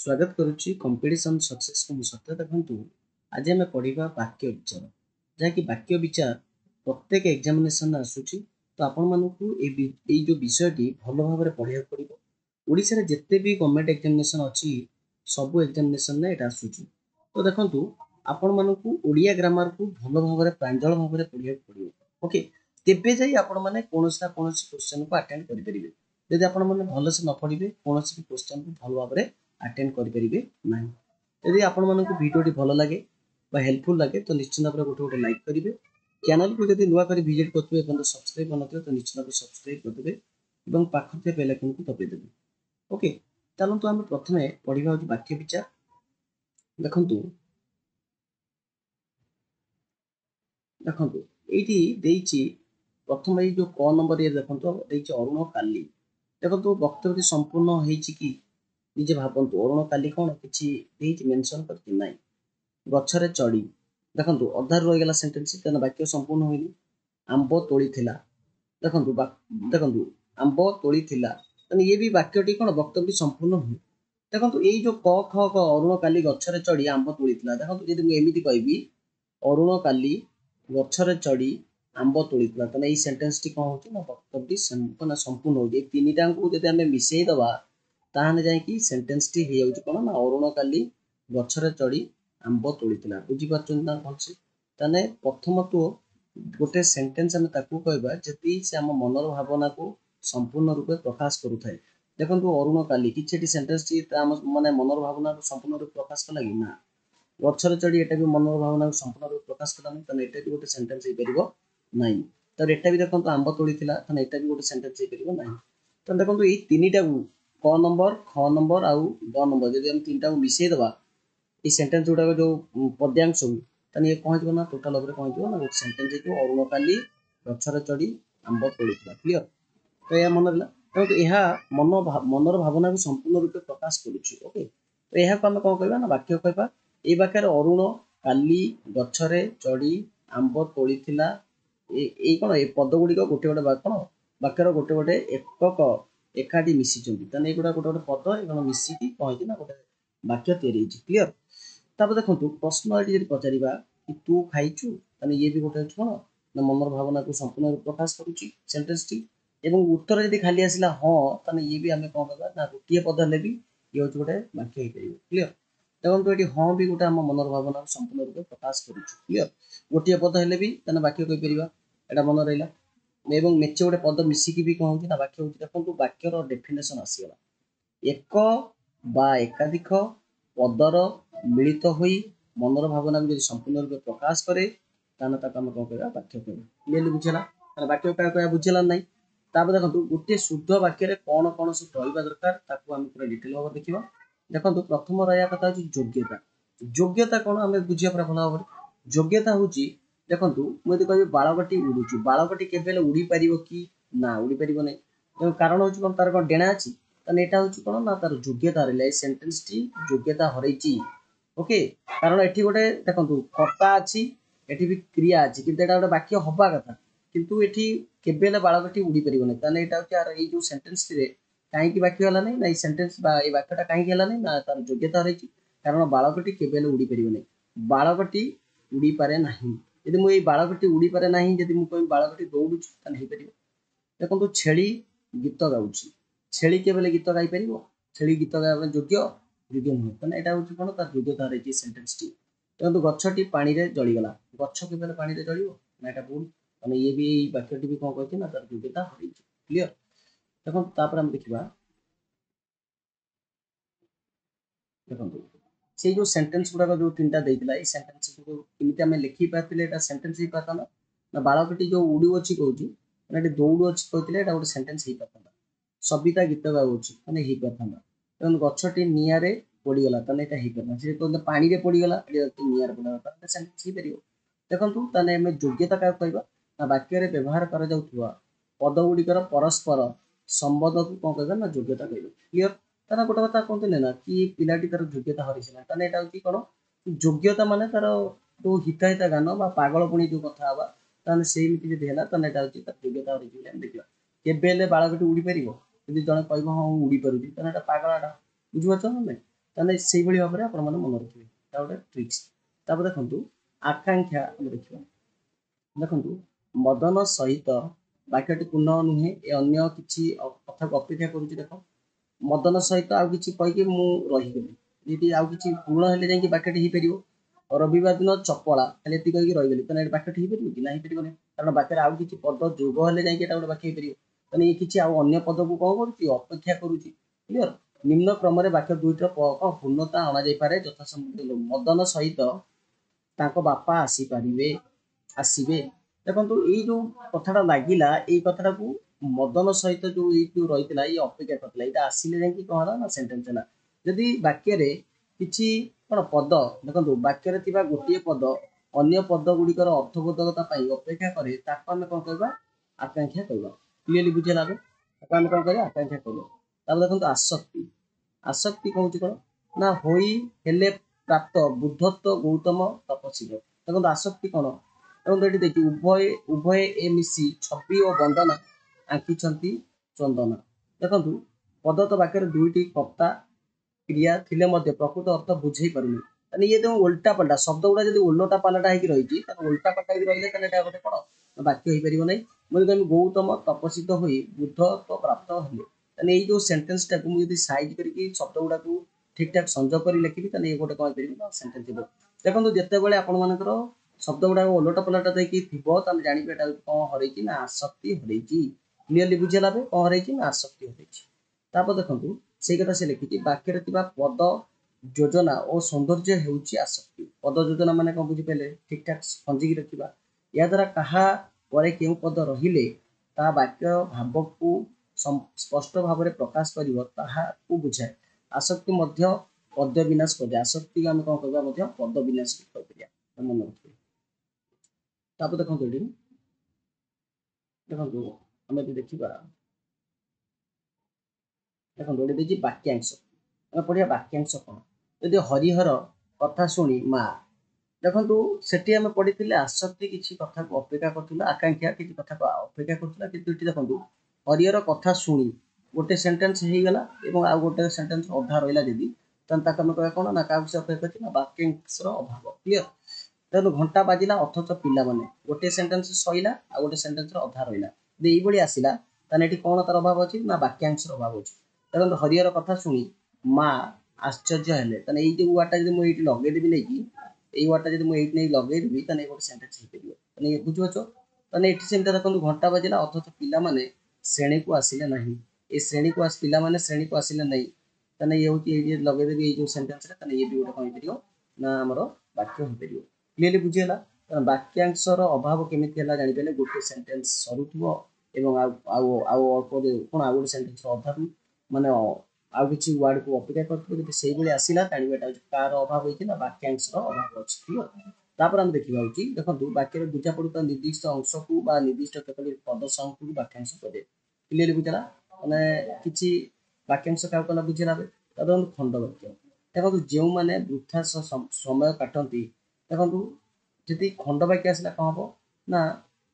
स्वागत करुच्ची competition success को सत्य देखु आज आम पढ़ा वाक्य विचार जहाँकि वाक्य विचार प्रत्येक एग्जामिनेशन आसूची तो आपण मानू जो विषयटी भल भाव पढ़ा पड़ो ओडिशा जिते भी गवर्नमेंट एग्जामिनेशन अच्छी सबू एग्जामिनेशन ये आसूची तो देखु आपण मानू ओडिया ग्रामर को भल भाव प्रांजल भाव पढ़ा पड़ो ओके तेबे जाई आपण माने कोनोसी ना कोनोसी क्वेश्चन को अटेंड करि परिबे यदि आपण माने भल से न पढ़िबे कोनोसी भी क्वेश्चन को भल भाव अटेंड करि परिबे नाही यदि आपण मानू वीडियो भल लगे बा हेल्पफुल लगे तो निश्चित भाव गोटे गोटे लाइक करेंगे चैनल को यदि नुआ कर विजिट करते सब्सक्राइब करनथिबे तो निश्चित भाव सब्सक्राइब करदेबे एवं पाखते बेल आइकन को दबाई देबे ओके चलतु आम प्रथमे पढ़ा वाक्य विचार देखंतु देखंतु एठी देइची प्रथम ये जो क नंबर ये देखंतु देइची अरुण काली देखंतु वक्तव्य संपूर्ण हेची कि निजे भावंतु अरुण काली कौन कि मेंशन करके नाई गछरे चढ़ी देखंतु अधार रही गला सेंटेंस तेना वाक्य संपूर्ण होइनी आंब तोड़ी थिला देखंतु देखंतु आंब तोड़ी थिला तने ये भी वाक्यटी कौन वक्तव्य संपूर्ण हुई देखंतु ए जो क ख क अरुण काली गछरे चढ़ी आंब तोड़ी थिला देखंतु यदि मु एमिति कहबी अरुण काली गछरे चढ़ी आंब तोड़ी थिला तने ए सेंटेंस टी कौन होची ना वक्तव्य संपूर्ण होई ए तीनिटा को यदि हमें मिसेई दबा ताहने जाय कि सेंटेंस टी हे होची कोन ना अरुण काली गछरे चढ़ी आंब तोड़ी बुझी पार्छन ना भलसे ताने प्रथम तो गोटे सेंटेंस आम ताकू कहबा जति से आम मनर भावना को संपूर्ण रूपे प्रकाश करूथाय देखंतु अरुण काली किछेटी सेंटेंस टी आम माने मनर भावना को संपूर्ण रूपे प्रकाश कला कि ना गछरे चढ़ी एटा भी मनर भावना को संपूर्ण रूपे प्रकाश कला नहीं ताने एटा भी गोटे सेंटेंस हे परिबो नाही तर एटा भी देखंतु आंब तोड़ी थिला ताने एटा भी गोटे सेंटेंस हे परिबो नाही त देखंतु ए तीनिटा क नंबर ख नंबर आउ ग नंबर यदि हम तीनटा को मिसेई दबा ये सेंटेंस जोड़ा जो पद्यांश ताने ये कौन हो ना टोटल ओवर कौन हो ना गोटे सेंटेंस है अरुण काली गछरे चढ़ी आंब तोड़ीथिला क्लियर तो या मन रहा तो यह मनर भावना को संपूर्ण रूपे प्रकाश करुच्ची ओके तो यह को आम कौन कहबा ना वाक्य कहबा ए वाक्यर अरुण काली गछरे चढ़ी आंब तोड़ीथिला ए कौन ए पद गुड़िक गोटे गोटे कौन वाक्यर गोटे गोटे एकक एकाठी मिशिचंती ताने एगुडा गोटे गोटे पद एगुडा मिसिकी कहि ना गोटे वाक्य तैयारी क्लियर तापर देखो प्रश्न ये पचारा कि तू खाइचु ताने ये भी गोटे कौन ना मनर भावना को संपूर्ण रूप प्रकाश करुच्ची सेंटेंस टी एवं उत्तर यदि खाली आसला हाँ ताने ये भी आम कौन कहबा ना गोटे पद हेले भी ये हूँ गोटे वाक्य क्लियर देखो ये हाँ भी गोटे आम मनर भावना को संपूर्ण रूप प्रकाश करुच्ची क्लियर गोटे पद हेले भी ताने वाक्य कहीपर एटा मन रहा एवं मेचे गोटे पद मिसिकी भी कौन ना वाक्य हूँ देखो वाक्यर डेफिनेशन आसीगला एक बा एकाधिक पदर मिलित होई मनर भावना को संपूर्ण रूप प्रकाश करे ताने ताको हम कौन कहबा वाक्य कहबा क्लियरली बुझला ताने वाक्य का कहबा बुझला नहीं तापर देखो गोटे शुद्ध वाक्य रे कौन कौन सब रहिबा दरकार ताको हम पूरा डिटेल भाव देखिबा देखो प्रथम रहा कथा होची योग्यता योग्यता कौन हमें बुझिया पूरा भला भाव योग्यता होची देखो मुझे कहबी बाळकटी उड़ुची बाळकटी केबेले उड़ी परिबो कि ना उड़ी परिबो नहीं कारण होची कौन तार कौन डेणा अछि ताने एटा होची कौन ना तार योग्यता रे सेंटेंस टी योग्यता हरैची ओके कारण एठी गोटे देखंतु कर्ता अछि एठी भी क्रिया अछि किंतु एटा गोटे वाक्य हबा कथा किंतु एठी केबेले बाळकटी उड़ी परिबो नै ताने एटा कि यार ए जो सेंटेंस रे काहे कि वाक्य हला नै ना ए सेंटेंस बा ए वाक्यटा काहे हला नै ना तार योग्यता रहिछि कारण बाळकटी केबेले उड़ी परिबो नै बाळकटी उड़ी पारे नाही यदि मु ए बाळकटी उड़ी पारे नाही यदि मु कहबी बाळकटी दौडुछि ताने हे परिबो देखंतु छेली गीत गाउछि छेली केबेले गीत गाई परिबो छेली गीत गाबा योग्य योग्य नुह ताने एटा होछि कोन तार योग्यता रहिछि सेंटेंस टी देखंतु गछटी पानी रे जळी गला गछ केबेले पानी रे जळिबो ना एटा भूल माने ये भी वाक्यटी भी कोन कहछि ना तार योग्यता हरैछि क्लियर देखो तापर हम देखिबा देखंतु से जो सेंटेंस गुडा जो तीनटा देइतला ए सेंटेंस को किमिति हमें लिखि पातिले एटा सेंटेंस ही पाता ना बाळकटी जो उडी अछि कहउछि ना एटा दौडु अछि कहतिले एटा गोटे सेंटेंस ही पाता सबिता गीत गाउछि माने ही पाता एवं गछटी नियारे पड़ी गला ताने एटा ही पाता से तो पानी रे पड़ी गला एटा नियारे पड़ा ताने सेंटेंस ही परियो देखंतु ताने हमें योग्यता का कहबा ना वाक्य रे व्यवहार करा जाउथुवा पद गुडिकर परस्पर संबंध को कोन कहबा ना योग्यता कहबा क्लियर ताना गोटे कथा कहते ना कि पिलाटी तार योग्यता हरिसिला ताने एटा होची कोन योग्यता माने तार जो हिताहिता गान बा पागलपणी जो कथा हवा ताने सेमिति जदि हैला ताने एटा होची तार योग्यता हरिसिला हम देखिबा केबेले बाळकटी उडी परिबो यदि जने कहबो हां उडी परुची ताने एटा पागलाटा बुझिबाच ना ताने सेही भली भाबरे आपण माने मन रखिबे ता गोटे ट्रिक्स। तापर देखंतु आकांक्षा हम देखिबा देखंतु मदन सहित वाक्यटी पूर्ण नुहे ए अन्य किछि कथा को अपेक्षा करूची देखो मदन सहित आउ किछि कहि कि मु रहि गेली यदि आउ किछि पूर्ण हेले जाई कि वाक्यटी ही परिबो रविवार दिन चपला खाली एति कहि कि रहि गेली तने वाक्यटी ही परिबो कि नाही परिबो नै कारण वाक्य आउ किछि पद जोग हेले जाई कि एटा गोटे वाक्य ही परिबो तने ये किछि आउ अन्य पद को कोन करूची अपेक्षा करूची क्लियर निम्न क्रम रे वाक्य दुईटा पूर्णता अना जाई पारे यथा संबंध मदन सहित ताको बापा आसी पारिबे आसीबे देखंतु एई जो कथाटा लागिला एई कथाटा को मदन सहित जो एई जो रहितला ये अपेक्षा करतला एटा आसीले जाई कि कहला ना सेंटेंस हला यदि वाक्य रे किछि कोन पद देखंतु वाक्य रे थिबा गोटिए पद अन्य पद गुडिकर अर्थबोधकता पाई अपेक्षा करे ताको हम कोन कहबा आकांक्षा कहबा क्लियरली बुझेला ताको हम कोन कहबा आकांक्षा कहबा तापर देखंतु आसक्ति आसक्ति कहूची कोन ना होई हेले प्राप्त बुद्धत्व गौतम तपस्वी देखो आसक्ति कौन देखो ये देखिए उभय उभय ए मिसी छवि और बंदना आंकिछंती चंदना देखो पद तो वाक्य दुईटी कर्ता क्रिया थिले मध्य प्रकृत अर्थ बुझे पारुनी ताने ये जो उल्टा पलटा शब्द गुड़ा जब उल्टा पालटा होगी रही उल्टा पलटा रही गोटे कौन वाक्य हो पार ना मुझे गौतम तपस्वित हो बुद्धत्व प्राप्त हेले ताने ये जो सेंटेंस टाक मुझे साइज करके शब्द गुड़ा ठीक ठाक संजोग कर लिखी ताने ये गोटे कौन पार सेंटेंस थी देखो जिते आपण मानकर शब्द गुड़ा ओलटा पलटा देखिए ताले जानिबे एटा कौन हरैची ना आसक्ति हरैची क्लियरली बुझेला कौन हरैची ना आसक्ति हरैची तापर देखंतु से कथा से लिखी वाक्य पद योजना और सौंदर्य होउची आसक्ति पद योजना माने कौन बुझी पारे ठीक ठाक संजिकी रखिबा या द्वारा कहा परे केउ पद रहिले ता वाक्य भाव को स्पष्ट भाव में प्रकाश करिवो ताहा को बुझाए आसक्ति मध्य पद विनाश कर आसक्ति आम कौन कहबा मध्य पद विनाश कर दिया मन रखिबे तापर देखंतु एडी देखंतु हम देखिबा देखो गोटे देखिए वाक्यांश पढ़िया वाक्यांश कौन यदि हरिहर कथा शुणी माँ देखो सेठी आम पढ़ी आसक्ति किसी कथा को अपेक्षा कर आकांक्षा किसी कथा को अपेक्षा कर देखो हरिहर कथा शुणी गोटे सेंटेंस हो गला आउ गोटे सेंटेंस अधा रहा जदि तेनाली कह कौन ना क्या अपेक्षा कर वाक्यांश अभाव क्लीयर देखो घंटा बाजिला अथच पिला माने गोटे सेंटेंस सईला आ गोटे सेंटेंस अधा रहा ये आसला ताने कौन तार अभाव अच्छी ना वाक्यांश अभाव अच्छी देखो हरिहर कथा शुणी माँ आश्चर्य हेले ताने ये जो वार्डटा जब मुझे लगेदेवी नहीं कि ये वार्डटा जब मुझे नहीं लगेदेवी ताने गोटे सेंटेंस हो पार ताने बुझीपाच ताने ये सेमती देखो घंटा बाजिला अथच पिला माने श्रेणी को आसिले नहीं ये श्रेणी को पिला माने श्रेणी को आसिले नहीं ताने ये हूँ ये लगेदेवी ये जो सेंटेंस ताने ये भी गोटे कौन हो ना आमर वाक्य हो पार क्लीयरली बुझीगला कारण वाक्यांशर अभाव केमी जानीपारे गोटे सेंटेंस सरुथो अल्प कौन आउ गोटे सेंटेंस अधारू माने आउ किसी वर्ड को अपेक्षा करते से आसला जाना कार अभाव होता वाक्यांश अभाव अच्छी क्लियर तापर आम देखा देखो वाक्य बुझा पड़ता निर्दिष्ट अंश को निर्दिष्ट केतोटी पद संघ को वाक्यांश कहे क्लीयरली बुझला मैंने किसी वाक्यांश क्या कला बुझेला देखो खंड वाक्य देखो जो मैंने वृथा समय काटती देखो जी खंड वाक्य आसला कौन हम ना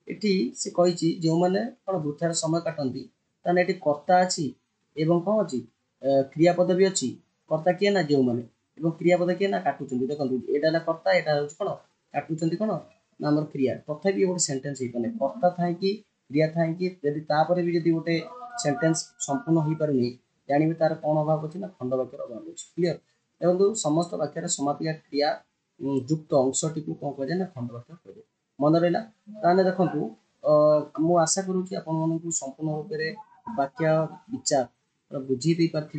ये सी कही जो मैंने कौन वृथार समय काटती ताने ये कर्ता अच्छी एवं कौन अच्छी क्रियापद भी अच्छी कर्ता किए ना जो मैंने क्रियापद किए ना काटुंट देखो यहाँ कर्ता यहाँ हूँ कौन काटुंट कौन ना आम क्रिया तथा भी गोटे सेंटेंस हो पाने कर्ता था कि क्रिया था कि भी जब गोटे सेंटेंस संपूर्ण हो पारे जानवे तार कौन अभाव अच्छी ना खंड वाक्यर अभाव अच्छी क्लीयर देखो समस्त वाक्य समापिका क्रिया युक्त अंशटी को कौन कह ना खंड वाक्य कहे मन रहा ताने देखो मु आशा करुँच आपण संपूर्ण रूप से वाक्य विचार बुझी दे पार्थी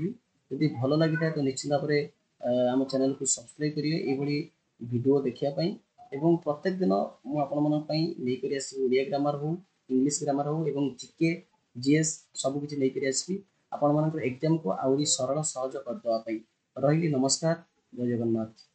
यदि भल लगी तो निश्चित भाव में आम चैनल को सब्सक्राइब करेंगे ये वीडियो देखापी एवं प्रत्येक दिन मुझे आसो ओडिया ग्रामर हो इंग्लिश ग्रामर हो एवं जीके जीएस सबकि नहीं आसपि आपण एग्जाम को आहरी सरल सहज करदेवाई रही नमस्कार जय जगन्नाथ।